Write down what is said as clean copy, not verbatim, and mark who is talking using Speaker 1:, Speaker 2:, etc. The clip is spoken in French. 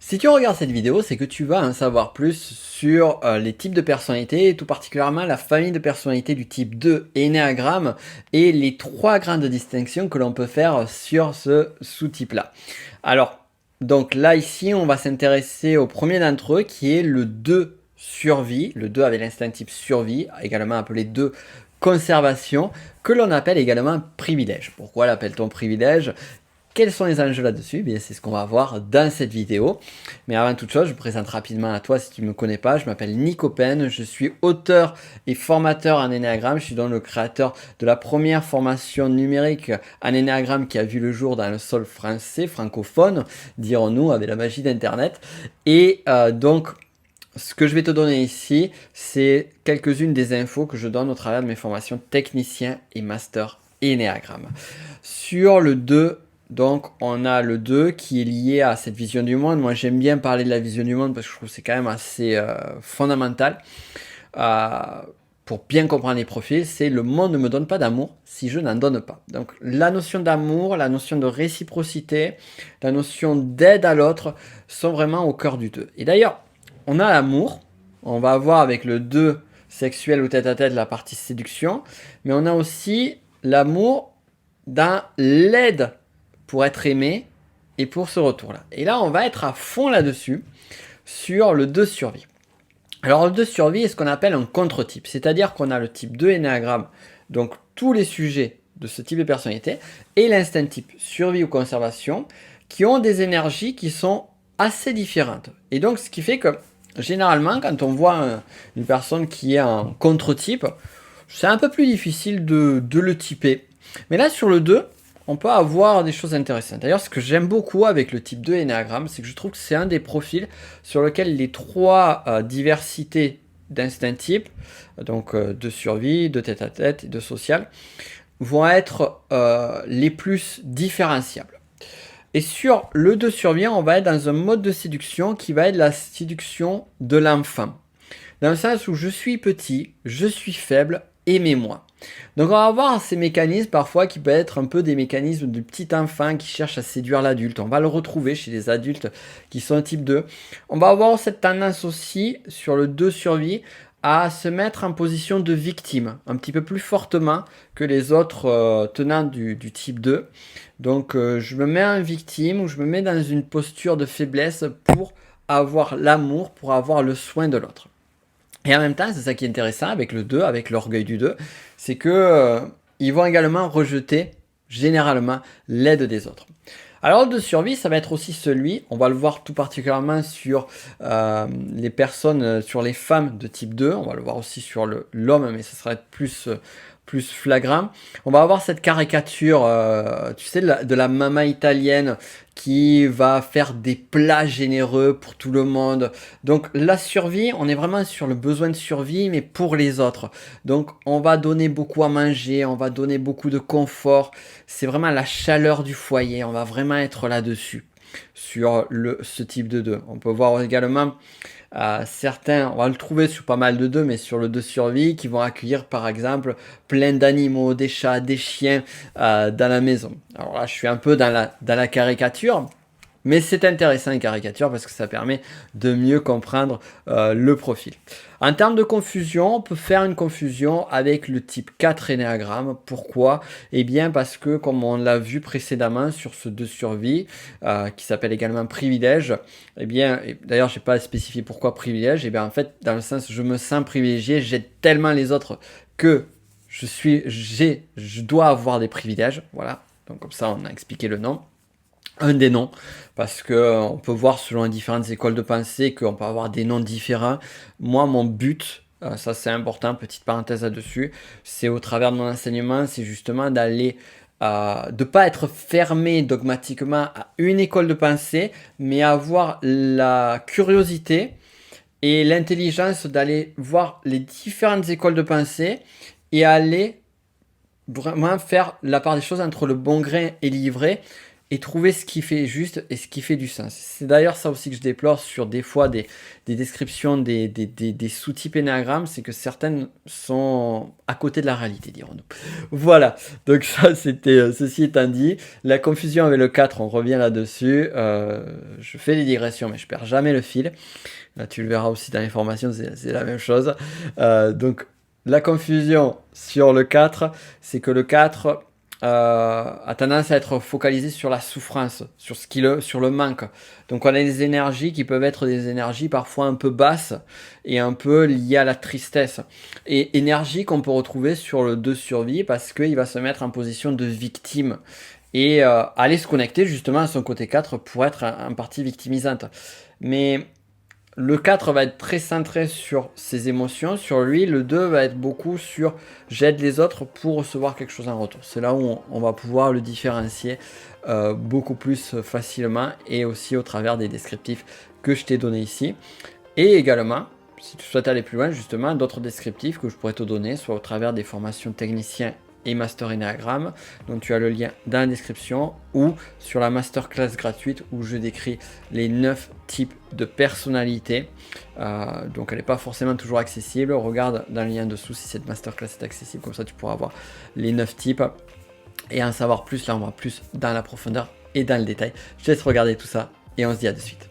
Speaker 1: Si tu regardes cette vidéo, c'est que tu vas en savoir plus sur les types de personnalités, et tout particulièrement la famille de personnalités du type 2 Ennéagramme et les trois grandes distinctions que l'on peut faire sur ce sous-type-là. Alors, donc là, ici, on va s'intéresser au premier d'entre eux qui est le 2 survie, le 2 avec l'instinct type survie, également appelé 2 conservation, que l'on appelle également privilège. Pourquoi l'appelle-t-on privilège? Quels sont les enjeux là-dessus? Bien, c'est ce qu'on va voir dans cette vidéo. Mais avant toute chose, je me présente rapidement à toi si tu ne me connais pas. Je m'appelle Nico Pen, je suis auteur et formateur en Ennéagramme. Je suis donc le créateur de la première formation numérique en Ennéagramme qui a vu le jour dans le sol français, francophone, dirons-nous, avec la magie d'Internet. Et donc, ce que je vais te donner ici, c'est quelques-unes des infos que je donne au travers de mes formations technicien et master Ennéagramme. Sur le 2, donc on a le 2 qui est lié à cette vision du monde. Moi j'aime bien parler de la vision du monde parce que je trouve que c'est quand même assez fondamental. Euh, pour bien comprendre les profils, c'est le monde ne me donne pas d'amour si je n'en donne pas. Donc la notion d'amour, la notion de réciprocité, la notion d'aide à l'autre sont vraiment au cœur du 2. Et d'ailleurs, on a l'amour, on va avoir avec le 2 sexuel ou tête à tête la partie séduction, mais on a aussi l'amour dans l'aide pour être aimé et pour ce retour-là. Et là, on va être à fond là-dessus sur le 2 survie. Alors, le 2 survie est ce qu'on appelle un contre-type, c'est-à-dire qu'on a le type 2 Ennéagramme, donc tous les sujets de ce type de personnalité, et l'instinct type survie ou conservation, qui ont des énergies qui sont assez différentes. Et donc, ce qui fait que, généralement, quand on voit une personne qui est en contre-type, c'est un peu plus difficile de le typer. Mais là, sur le 2, on peut avoir des choses intéressantes. D'ailleurs, ce que j'aime beaucoup avec le type 2 Ennéagramme, c'est que je trouve que c'est un des profils sur lequel les trois diversités d'instinct type, donc de survie, de tête à tête et de social, vont être les plus différenciables. Et sur le 2 survie, on va être dans un mode de séduction qui va être la séduction de l'enfant. Dans le sens où je suis petit, je suis faible, aimez-moi. Donc on va avoir ces mécanismes parfois qui peuvent être un peu des mécanismes de petit enfant qui cherche à séduire l'adulte. On va le retrouver chez les adultes qui sont type 2. On va avoir cette tendance aussi sur le 2 survie à se mettre en position de victime, un petit peu plus fortement que les autres tenants du type 2. Donc je me mets en victime ou je me mets dans une posture de faiblesse pour avoir l'amour, pour avoir le soin de l'autre. Et en même temps, c'est ça qui est intéressant avec le 2, avec l'orgueil du 2, c'est que ils vont également rejeter généralement l'aide des autres. Alors le de survie, ça va être aussi celui, on va le voir tout particulièrement sur les personnes, sur les femmes de type 2, on va le voir aussi sur l'homme, mais ça sera plus flagrant. On va avoir cette caricature, tu sais, de la maman italienne qui va faire des plats généreux pour tout le monde. Donc la survie, on est vraiment sur le besoin de survie, mais pour les autres. Donc on va donner beaucoup à manger, on va donner beaucoup de confort. C'est vraiment la chaleur du foyer, on va vraiment être là-dessus, sur ce type de 2. On peut voir également certains, on va le trouver sur pas mal de 2, mais sur le 2 survie, qui vont accueillir par exemple plein d'animaux, des chats, des chiens dans la maison. Alors là, je suis un peu dans la caricature, mais c'est intéressant une caricature parce que ça permet de mieux comprendre le profil. En termes de confusion, on peut faire une confusion avec le type 4 Ennéagramme. Pourquoi? Eh bien parce que comme on l'a vu précédemment sur ce 2 survie, qui s'appelle également privilège, eh bien, d'ailleurs je n'ai pas spécifié pourquoi privilège, eh bien en fait dans le sens je me sens privilégié, j'aide tellement les autres que je dois avoir des privilèges, voilà. Donc comme ça on a expliqué le nom. Un des noms, parce que on peut voir selon les différentes écoles de pensée qu'on peut avoir des noms différents. Moi, mon but, ça c'est important, petite parenthèse là-dessus, c'est au travers de mon enseignement, c'est justement d'aller, de pas être fermé dogmatiquement à une école de pensée, mais avoir la curiosité et l'intelligence d'aller voir les différentes écoles de pensée et aller vraiment faire la part des choses entre le bon grain et l'ivraie et trouver ce qui fait juste et ce qui fait du sens. C'est d'ailleurs ça aussi que je déplore sur des fois des descriptions des sous-types énéagrammes, c'est que certaines sont à côté de la réalité, dirons-nous. Voilà, donc ça c'était, ceci étant dit, la confusion avec le 4, on revient là-dessus. Je fais des digressions, mais je perds jamais le fil. Là, tu le verras aussi dans les formations, c'est la même chose. Donc, la confusion sur le 4, c'est que le 4 a tendance à être focalisé sur la souffrance, sur le manque. Donc, on a des énergies qui peuvent être des énergies parfois un peu basses et un peu liées à la tristesse. Et énergie qu'on peut retrouver sur le 2 survie parce qu'il va se mettre en position de victime et aller se connecter justement à son côté 4 pour être en partie victimisante. Mais le 4 va être très centré sur ses émotions, sur lui. Le 2 va être beaucoup sur j'aide les autres pour recevoir quelque chose en retour. C'est là où on va pouvoir le différencier beaucoup plus facilement et aussi au travers des descriptifs que je t'ai donnés ici. Et également, si tu souhaites aller plus loin, justement, d'autres descriptifs que je pourrais te donner, soit au travers des formations techniciens et Master Enneagram, dont tu as le lien dans la description, ou sur la masterclass gratuite où je décris les 9 types de personnalités. Donc elle n'est pas forcément toujours accessible. Regarde dans le lien dessous si cette masterclass est accessible, comme ça tu pourras voir les 9 types. Et en savoir plus, là on va plus dans la profondeur et dans le détail. Je te laisse regarder tout ça et on se dit à de suite.